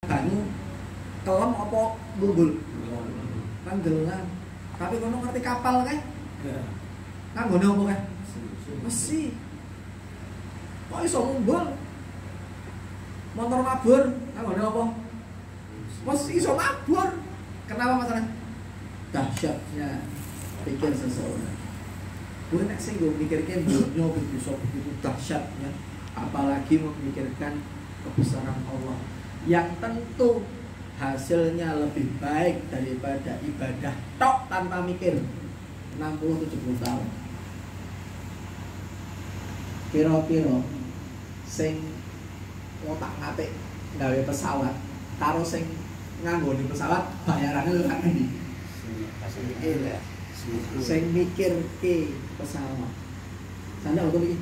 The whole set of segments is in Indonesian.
banyu kelem apa bumbul? Tenggelam. Tapi kono ngerti kapal kae? Kanggone apa kae? Mesi. Kok iso mumbul? Motor mabur, kanggone apa? Mesti iso mabur. Kenapa masalah? Dahsyatnya pikir seseorang. Gue nek sing gue mikirkan dunia bisa begitu dahsyatnya, apalagi memikirkan kebesaran Allah yang tentu hasilnya lebih baik daripada ibadah tok tanpa mikir 60-70 tahun. Kira-kira sing ngotak-ngatik gawe pesawat karo sing nganggone pesawat bayarannya lu kan ndi? Sing mikirke pesawat. Sandal kok iki?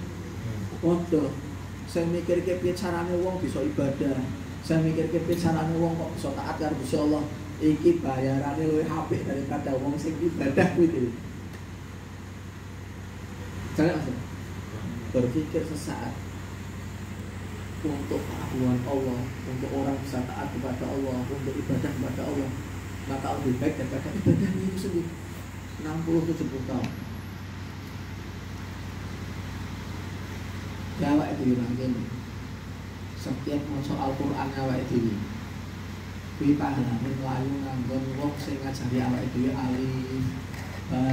Padha. Sing mikirke piye carane wong bisa ibadah. Sing mikirke piye carane wong kok bisa taat karo Gusti Allah. Iki bayarane luwih apik daripada wong sing ibadah kuwi dhewe. Jangan berpikir sesaat untuk keagungan Allah, untuk orang bisa taat kepada Allah, untuk ibadah kepada Allah, maka lebih baik daripada ibadahnya itu sendiri. 60-70 tahun. Ya awake dhewe mangken. Setiap maca Al-Qur'an awake dhewe. Kuwi pahalane mlayu nganggon wong sing ngajari awake dhewe alif, ba,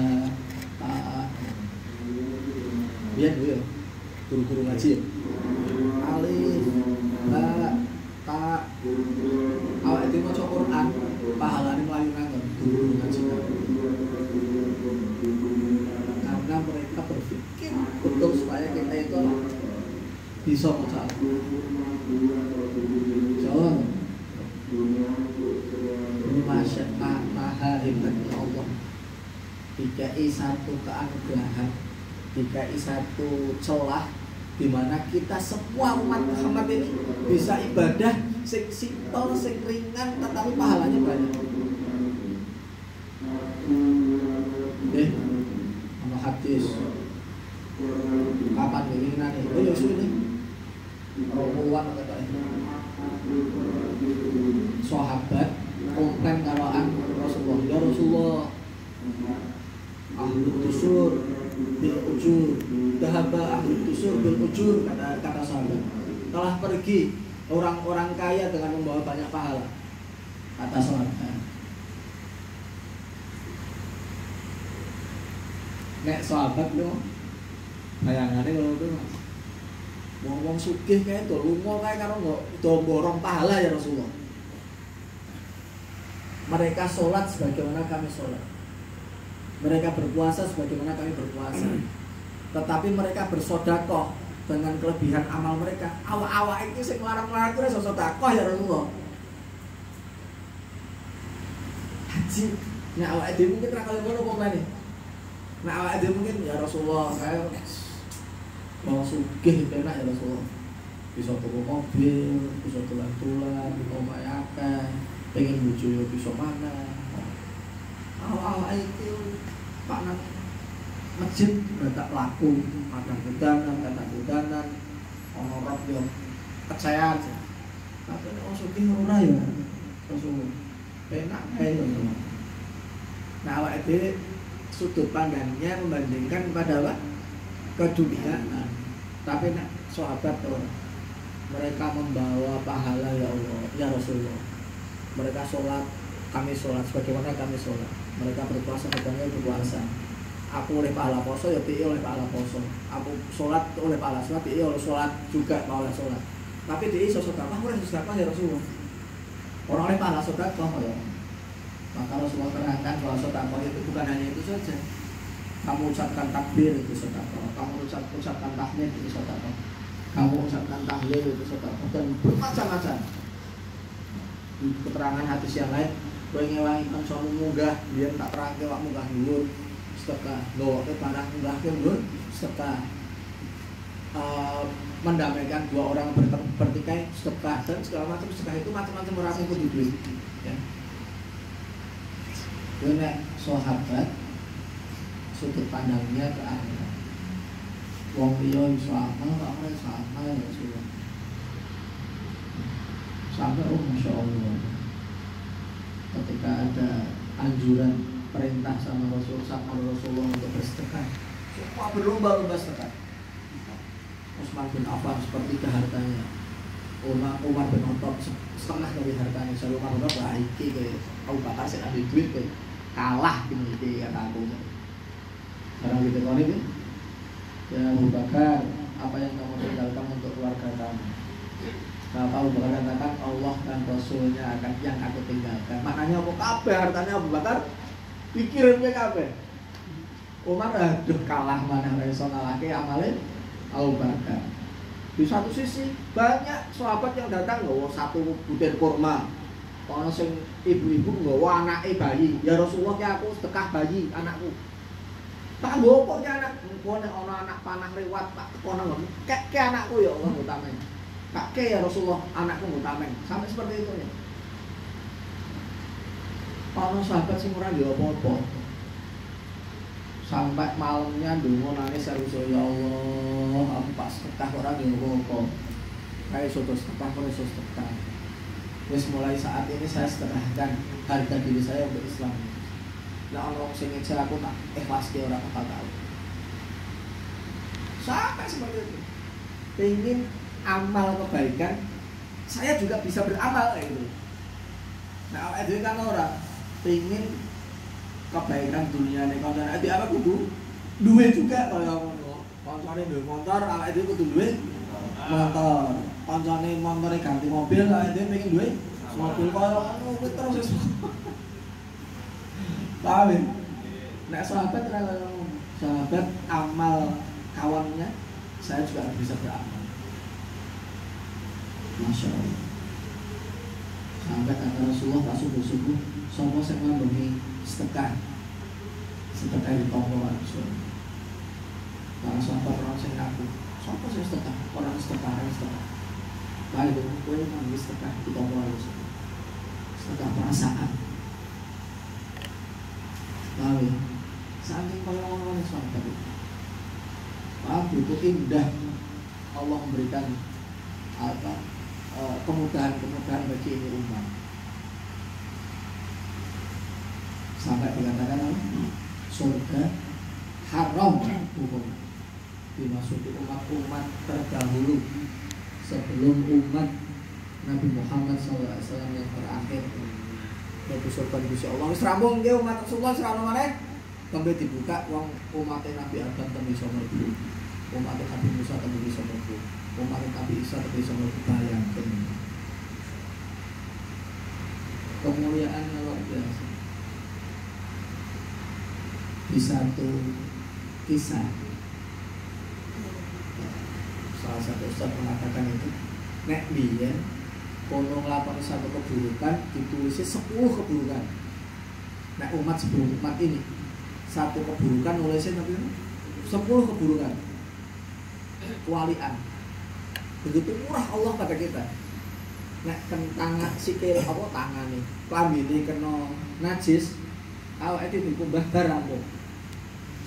ta. Biyen yo guru-guru ngaji. Alif, ba, ta. Awake dhewe maca Qur'an, pahalane mlayu nganggon guru ngaji. Karena mereka berpikir betul supaya kita itu bisa maca. Jangan ini maha hebatnya Allah. Dikai satu keanugeraan, dikai satu celah di mana kita semua umat Muhammad ini bisa ibadah sing simpel, sing ringan, tetapi pahalanya banyak. Ono hadis. Kapan keinginane? Oh ya sudah. Rombongan kata itu. Sahabat komplain kawaan Rasulullah. Ya Rasulullah. Ahlul tusur bil ujur. Dhahaba ahlul tusur bil ujur kata sahabat. Telah pergi orang-orang kaya dengan membawa banyak pahala. Kata sahabat. Nek sahabat lo bayangannya kalau itu wong sugih kayak itu lunga kayak karo nggak borong pahala ya Rasulullah. Mereka sholat sebagaimana kami sholat, mereka berpuasa sebagaimana kami berpuasa, tetapi mereka bersodakoh dengan kelebihan amal mereka. Awak-awak itu sing larang-larang itu sodakoh ya Rasulullah. Haji, nah awak itu mungkin rakal ngono komplain. Nah awak itu mungkin ya Rasulullah saya mau sugih enak ya Rasulullah, bisa tuku mobil, bisa tulan-tulan, bisa mayaka, pengen bojo bisa mana. Awal itu Pak nang masjid berdak laku, kadang kedanan, orang yang percaya aja. Tapi nek sugih ora ya Rasulullah, enak kae. Nah awak itu sudut pandangnya membandingkan pada apa? Keduniaan. Tapi nak sahabat mereka membawa pahala ya Allah, ya Rasulullah. Mereka sholat, kami sholat sebagaimana kami sholat. Mereka berpuasa sebagaimana berpuasa. Aku oleh pahala poso, ya dia oleh pahala poso. Aku sholat oleh pahala sholat, dia oleh sholat juga pahala sholat. Tapi dia sedekah, oleh sedekah ya Rasulullah. Orang oleh pahala sedekah ya. Maka Rasulullah terangkan bahwa sedekah itu bukan hanya itu saja. Kamu ucapkan takbir itu sedekah, kamu ucapkan tahmid itu sedekah, kamu ucapkan tahlil itu sedekah, dan bermacam-macam. Di keterangan hadis yang lain, kowe ngewangi kancamu munggah, biyen tak terangke awak munggah dhuwur sedekah, nggawa barang munggah dhuwur sedekah. Mendamaikan dua orang bertikai sedekah, dan segala macam sedekah itu macam-macam orang yang kudu duwe. Ya. Nek sahabat sudut pandangnya ke akhirat. Wong liya iso amal, ora sama ya Rasulullah. Sampai Masya Allah. anjuran perintah sama Rasulullah untuk bersedekah. Semua berlomba-lomba sedekah. Utsman bin Affan sepertiga hartanya, Umar bin Khattab setengah dari hartanya. Saya Umar bin Khattab iki ke Abu Bakar sing ambil duit ke kalah gini iki kata aku. Sekarang kita kali ini ya Abu Bakar, apa yang kamu tinggalkan untuk keluarga kamu? Maka Abu Bakar katakan Allah dan Rasulnya akan yang aku tinggalkan. Maknanya apa kabeh hartanya Abu Bakar pikirin kabeh. Umar aduh kalah mana ra iso ngalahke amale Abu Bakar. Di satu sisi banyak sahabat yang datang nggawa satu butir kurma. Ana sing ibu-ibu nggawa anake bayi. Ya Rasulullah ki aku sedekah bayi anakku. Tak nggawa kok anak, engko nek ana anak panah lewat tak kono ngomong, "Kek anakku ya Allah ngutamen." "Kak ya Rasulullah anakku ngutamen." Sampai seperti itu ya. Ana sahabat sing ora ndek apa-apa. Sampai malamnya ndonga nangis ya Allah, aku pas sedekah ora ndek apa-apa. Kayak soto sedekah kok iso sedekah. Wis mulai saat ini saya sedekahkan harga diri saya untuk Islam. Lah orang sing ngejar aku tak ikhlas ke orang apa tahu. Sampai seperti itu. Pengen amal kebaikan, saya juga bisa beramal kayak gitu. Nah, awake dhewe kan ora pengen kebaikan dunia nek koncone ati apa kudu duwe juga kaya ngono. Koncone duwe motor, awake dhewe kudu duwe motor. Koncone montore ganti mobil, awake dhewe pengen duwe mobil kaya ngono kuwi terus. Paham ya? Nek sahabat sahabat amal kawannya, saya juga bisa beramal. Masya Allah. Sampai kata Rasulullah tak subuh-subuh, sopo sing ngambengi sedekah di tonggo Rasul. Para sahabat orang sing ngaku, sopo sing sedekah, orang sedekah. Baik, kowe ngambil sedekah di tonggo Rasul. Sedekah perasaan. Tahu ya, saking orang-orang sahabat itu, itu indah Allah memberikan apa kemudahan bagi ini umat. Sampai dikatakan surga haram hukum dimasuki umat-umat terdahulu sebelum umat Nabi Muhammad SAW yang terakhir. Nabi surga Gusti Allah wis rampung nggih umat Rasulullah serana maneh tembe dibuka wong umat Nabi Adam tembe iso mlebu, umat Nabi Musa tembe iso mlebu, umat Nabi Isa tembe iso mlebu. Bayangken kemuliaan luar biasa. Di satu kisah salah satu ustaz mengatakan itu nek biyen kono nglakoni satu keburukan ditulisnya 10 keburukan. Nah umat sebelum umat ini satu keburukan nulisnya tapi 10 keburukan. Kewalian. Begitu murah Allah pada kita. Nek kentang sikil apa tangane, klambine kena najis, awake dhewe dikumbah barang kok.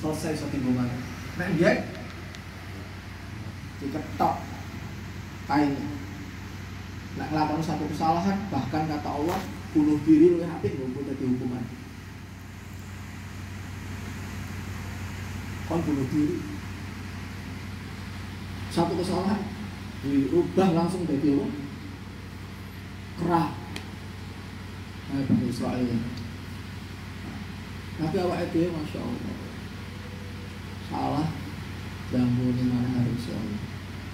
Selesai satu hubungan. Nek biyen diketok kainnya. Nak ngelakoni satu kesalahan, bahkan kata Allah bunuh diri oleh apik nggak boleh dihukuman. Kon bunuh diri, satu kesalahan dirubah langsung jadi apa? Kerah. Bani Israel. Tapi awak itu masya Allah salah, diampuni mana harus Allah.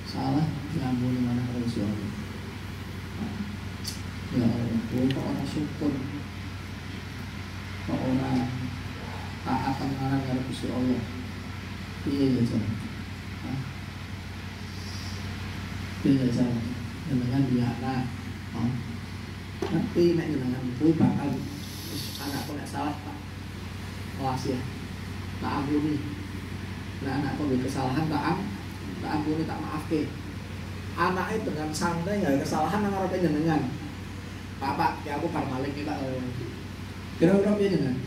Salah, diampuni mana harus Allah. Ya Allah, kok orang syukur, kok orang taat mengarang karo Gusti Allah. Piye ya Jan? Piye ya Jan? Dengan dia anak, tapi nek jenengan kuwi bakal anakku nek salah tak awas ya, tak ampuni. Nek anakku ada kesalahan tak ampuni, tak maafke. Anaknya dengan santai nggak ada kesalahan nang ngarepe jenengan. Pak, ya aku parmalik kita. Kira-kira piye jenengan?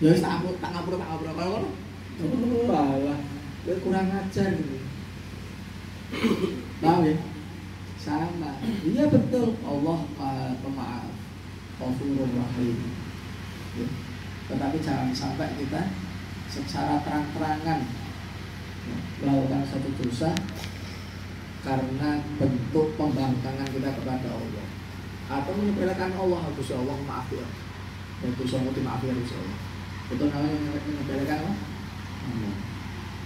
Ya wis tak ngapura kalau walah, kowe kurang ajar gitu. Tahu ya? Sama. Iya betul. Allah pemaaf. Ghafurur Rahim. ya. Tetapi jangan sampai kita secara terang-terangan ya, melakukan satu dosa karena bentuk pembangkangan kita kepada Allah atau menyepelekan Allah. Gusti Allah maaf ya, dan dosa mau dimaafin ya Gusti Allah. Itu namanya menyepelekan Allah.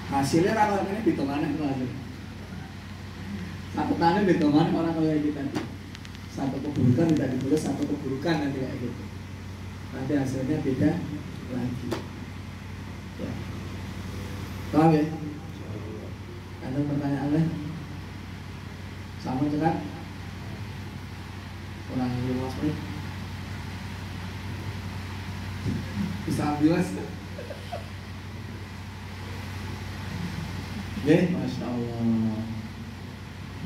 Hasilnya kalau ini hitungannya itu hasil. Satu tanda hitungannya orang kayak kita nanti. Satu keburukan tidak ditulis, satu keburukan nanti kayak gitu. Nanti hasilnya beda lagi. Ya. Paham ya? Ada pertanyaan lain? Sama cekat? Kurang 15 menit. Bisa ambil mas? Oke, Masya Allah.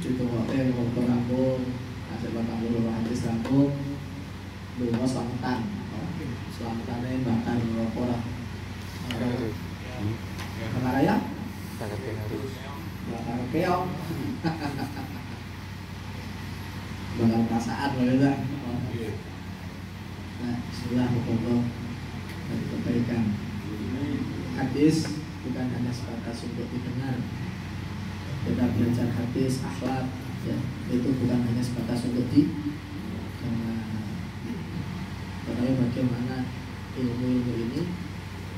Itu waktu waktu rampung, asal batang bulu hadis rampung, dulu selamatan, selamatannya bakar rokok lah. Bakar ayam? Bakar keong. Bakar perasaan loh ya. Nah, bismillah Allah dari kebaikan. Hadis bukan hanya sebatas untuk didengar. Kita belajar hadis, akhlak, ya, itu bukan hanya sebatas untuk didengar. Tetapi bagaimana ilmu-ilmu ini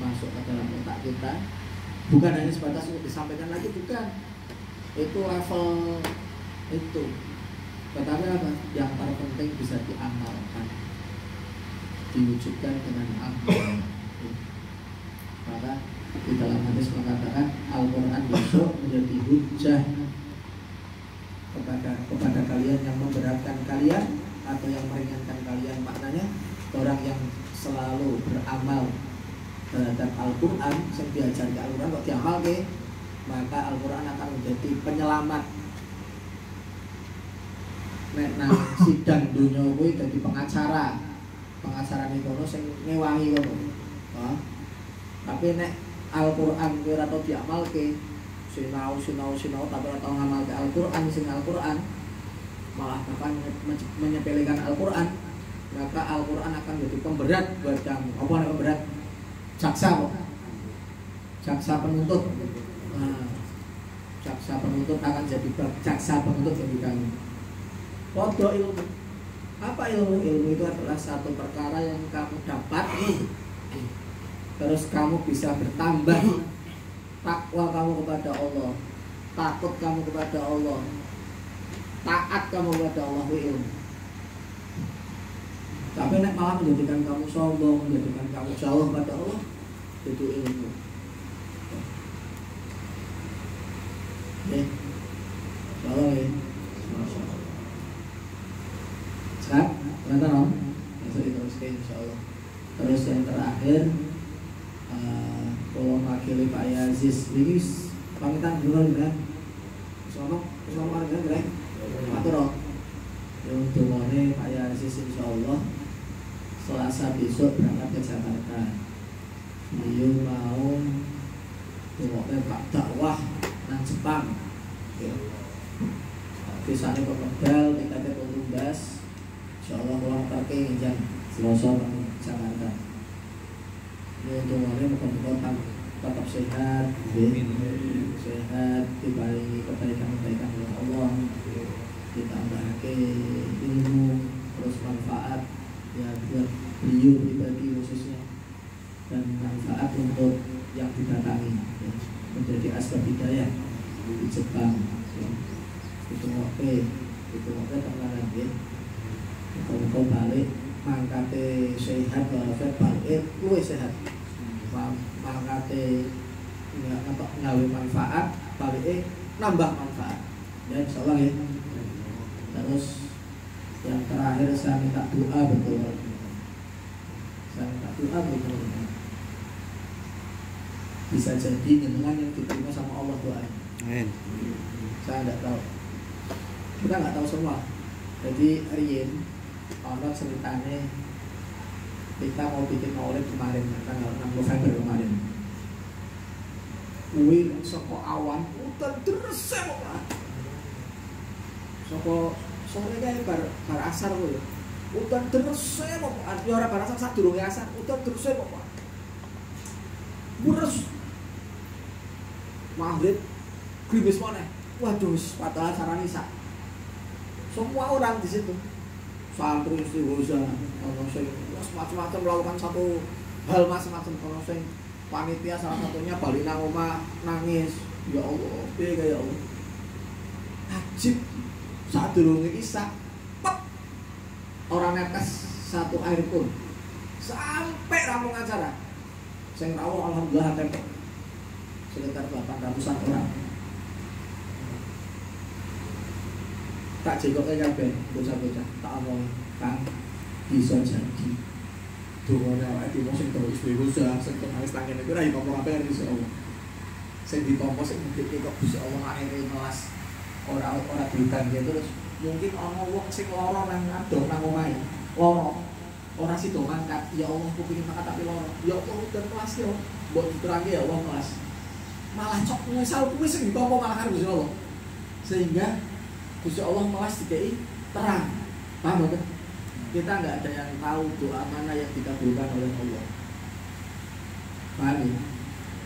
masuk ke dalam otak kita, bukan hanya sebatas untuk disampaikan lagi, bukan. Itu level itu. Tetapi apa? Yang terpenting bisa diamalkan, diwujudkan dengan amal. Maka di dalam hadis mengatakan Al-Quran besok menjadi hujjah kepada kalian yang memberatkan kalian atau yang meringankan kalian. Maknanya orang yang selalu beramal terhadap Al-Quran, yang diajar ke Al-Quran kok diamal ke, maka Al-Quran akan menjadi penyelamat. Nek nang sidang dunia kuwi dadi pengacara ning kono sing ngewangi kono. Tapi nek Al-Quran kira atau diamalke, sinau tapi atau ngamalke Al-Quran sing Al-Quran malah bahkan menyepelekan Al-Quran, maka Al-Quran akan jadi pemberat buat kamu. Apa yang pemberat? Jaksa kok. Jaksa penuntut. Nah, jaksa penuntut akan jadi jaksa penuntut bagi kamu. Podo ilmu. Apa ilmu? Ilmu itu adalah satu perkara yang kamu dapat, terus kamu bisa bertambah takwa kamu kepada Allah, takut kamu kepada Allah, taat kamu kepada Allah, ilmu. Tapi nek malah menjadikan kamu sombong, menjadikan kamu jauh pada Allah, itu ilmu. Kalau ya, Masya Allah. Sekarang, ternyata non, masuk diteruskan Insya Allah. Terus yang terakhir, kalau makili Pak Yazis, ini pamitan dulu kan? Selamat kan? Matur. Untuk hari Pak Yazis Insya Allah Selasa besok berangkat ke Jakarta. Beliau mau pokoknya Pak dakwah nang Jepang. Visanya ke modal, tiketnya ke tumbas. Insya Allah pulang parking jam Selasa ke Jakarta. Ini untuk hari muka-muka tetap sehat, sehat, dibarengi kebaikan-kebaikan oleh Allah, ditambahkan ilmu, terus manfaat ya buat beliau pribadi khususnya, dan manfaat untuk yang didatangi ya, menjadi asbab hidayah di Jepang ya. Itu oke tenang ya, muka-muka balik mangkate sehat walafiat balik luwih sehat, mangkate ngawe manfaat balik nambah manfaat ya Insya Allah ya. Terus yang terakhir saya minta doa betul, bisa jadi jenengan yang diterima sama Allah doanya. Saya tidak tahu, kita nggak tahu semua. Jadi Rien ono ceritanya kita mau bikin maulid kemarin tanggal 6 November kemarin. Kuwi saka awan udan deres kok. Saka sore kae bar asar kuwi. Udan terus pokokan, ya ora barang sadurunge asar, udan terus pokokan. Mures. Maghrib grimis maneh. Waduh, padahal sarane isak. Semua orang di situ. Santri istighosah, ono sing macam-macam melakukan satu hal macam-macam, ono sing panitia salah satunya bali nang omah nangis. Ya Allah, piye ya Allah. Ajib. Sadurunge isak, pep. Orang netes satu air pun. Sampai rampung acara. Sing rawuh alhamdulillah tempe. Sekitar 800-an orang. Tak jenggoke kabeh bocah-bocah, tak omong Kang bisa jadi. Dongane awake dhewe sing terus istighosah, sing nangis tangen iku ora apa kabeh iso Allah. Sing ditampa sing ndek kok Gusti Allah akhire melas ora diudan terus. Mungkin ana wong sing lara nang adoh nang omahe. Lara. Ora sida mangkat. Ya Allah, aku pengin mangkat tapi lara. Ya Allah, udan kelas ya. Mbok diterangi ya Allah kelas. Malah cok ngesal kuwi sing ditampa malah karo Gusti Allah. Sehingga Gusti Allah malah dikei terang. Paham kan? Kita nggak ada yang tahu doa mana yang dikabulkan oleh Allah. Paham ya?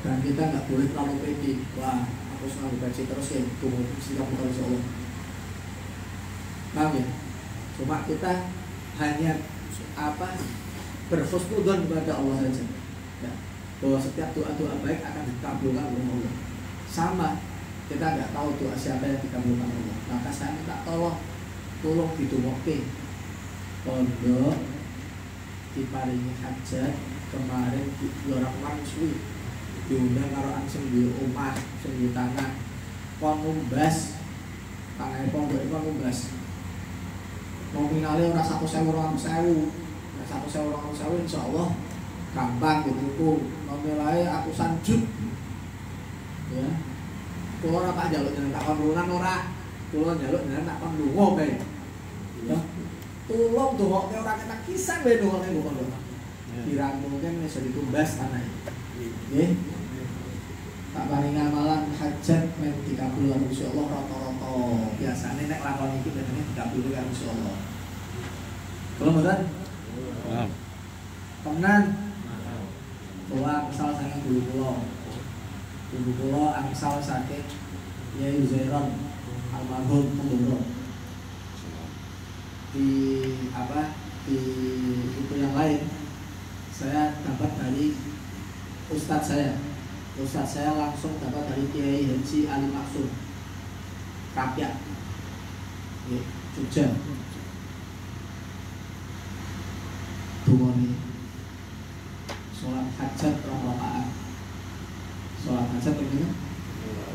Dan kita nggak boleh terlalu pede. Wah, aku selalu baca terus ya, tunggu sikap oleh Allah. Paham ya? Cuma kita hanya berhusnudzon kepada Allah saja. Ya, bahwa setiap doa-doa baik akan dikabulkan oleh Allah. Sama, kita nggak tahu doa siapa yang dikabulkan Allah. Maka saya minta tolong didongokke. Pondok diparingi hajat kemarin di orang suwi diundang karo sing duwe omah, sing duwe tanah. Kon numbas tanah pondok iku numbas. Nominalnya ora 100.000 200.000. Nek 100.000 200.000 insyaallah gampang gitu. Nominalnya atusan jut. Ya. Kulo ora tak njaluk jeneng tak kon lunan ora. Kulo njaluk jeneng tak kon lunga bae. Ya. Tolong dongokke ora ketak kisan wae dongokke kok lho. Dirangkulken wis ditumbas tanah iki. Nggih. Tak paring amalan hajat men dikabul karo Gusti Allah rata-rata. Biasane nek lakon iki biasane dikabul karo Gusti Allah. Kalau mboten? Paham. Tenan. Bahwa asal saking guru kula. Guru kula angsal saking Yai Zairon almarhum Pendoro. Di itu yang lain saya dapat dari ustadz saya langsung dapat dari Kiai Haji Ali Maksum Kapyak Jogja. Dungoni sholat hajat 2 rakaat. Sholat hajat ini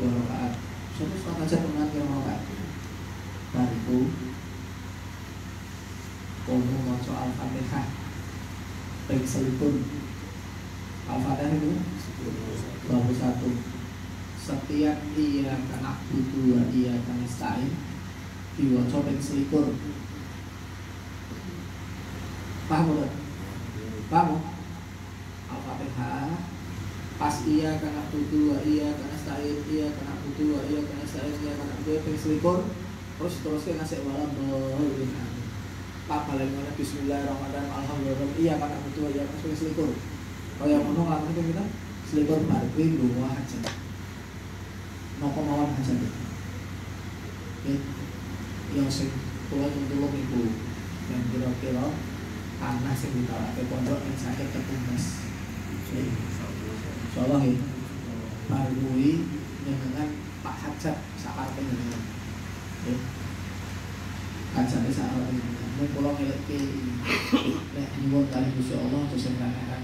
2 rakaat. Sholat hajat dengan 2 rakaat. Bariku komo maca Al-Fatihah ping 1. Al-Fatihah itu 21. Setiap iya kana butuh wa iya kana nasta'in diwaca ping 1. Paham enggak? Paham? Al-Fatihah pas iya kana butuh wa iya kana nasta'in iya kana butuh wa iya kana nasta'in iya kana butuh ping 1. Terus ngasih wala boleh. Pak balen mana bismillahirrahmanirrahim alhamdulillah iya kana butuh ya pas wis likur. Kaya ngono langsung kita selikur bar kuwi ndonga hajat. Napa mawon hajat. Oke. Yang sing kula tulung iku yang kira-kira tanah sing ditalake pondok yang sakit ketumbas. Insyaallah ya. Bar kuwi dengan Pak Hajat sakarepe jenengan. Oke. Hajate sakarepe nek kula ngeleke nek nyuwun kali Gusti Allah terus enggak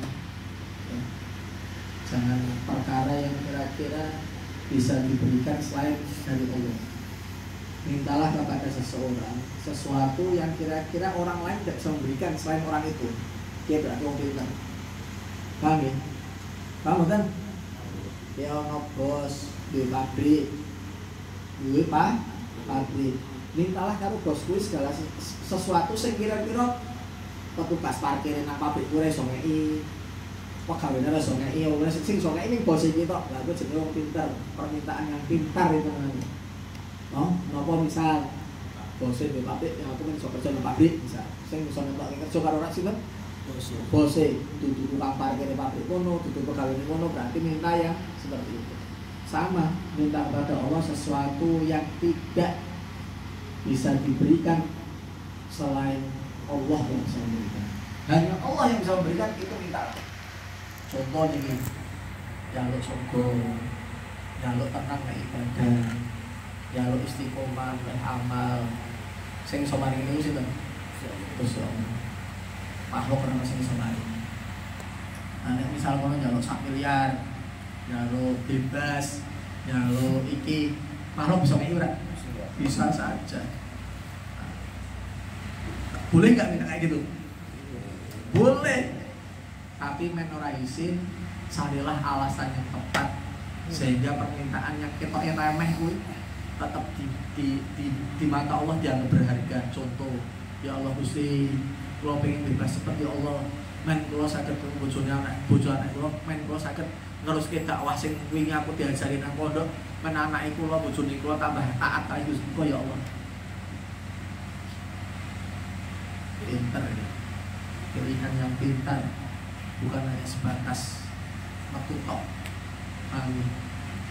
jangan perkara yang kira-kira bisa diberikan selain dari Allah. Mintalah kepada seseorang sesuatu yang kira-kira orang lain tidak bisa memberikan selain orang itu. Dia berarti orang pintar. Paham ya? Paham kan? Dia ono bos di pabrik, di pabrik. Mintalah karo bos kuwi segala sesuatu sing kira-kira petugas parkir nang pabrik kuwi iso ngeki pegawene iso ngeki ora sing iso ngeki ning bos iki tok. Lah kuwi jenenge wong pinter, permintaan yang pintar itu namanya. Oh, napa misal bose di pabrik yang aku kan iso kerja di pabrik bisa sing iso ngetokne kerja karo rak sinten bose dudu tukang parkir di pabrik kono dudu pegawai kono berarti minta yang seperti itu sama minta kepada Allah sesuatu yang tidak bisa diberikan selain Allah yang bisa memberikan hanya Allah yang bisa memberikan itu minta contoh ini jaluk surga jaluk tenang ke ibadah jaluk istiqomah beramal sing iso maring niku sinten Gusti Allah makhluk ora sing iso maring nek misal kono jaluk 1 miliar jaluk bebas jaluk iki makhluk bisa ngeki ora bisa saja boleh nggak minta kayak gitu boleh tapi men ora izin carilah alasan yang tepat sehingga permintaan yang ketoknya remeh kuwi tetap di mata Allah dianggap berharga. Contoh, ya Allah Gusti, kula pengen bebas cepet ya Allah. Men kula saged bojone anak kula, men kula saged neruske dakwah sing wingi aku diajari nang pondok, men anake kula bojone kula tambah taat kali Gusti ya Allah. Pintar ya. Pilihan yang pintar, bukan hanya sebatas metu tok. Amin.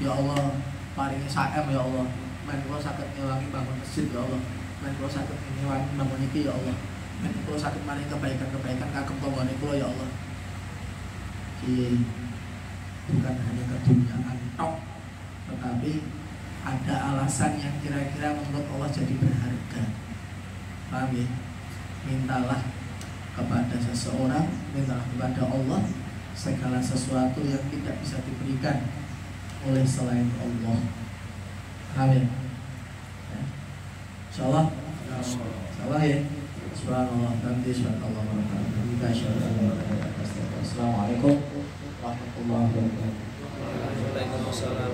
Ya Allah, paringi saem ya Allah. Men kula saged ngewangi bangun masjid ya Allah. Men kula saged ngewangi bangun iki ya Allah. Men kula saged maring kebaikan-kebaikan kagem tanggane kula ya Allah. Iki bukan hanya keduniaan tok, tetapi ada alasan yang kira-kira menurut Allah jadi berharga. Paham ya? Mintalah kepada seseorang, mintalah kepada Allah segala sesuatu yang tidak bisa diberikan oleh selain Allah. Amin. Ya. Insyaallah. Insyaallah ya. Subhanallah, nanti subhanallah warahmatullahi wabarakatuh. Assalamualaikum warahmatullahi wabarakatuh. Waalaikumsalam.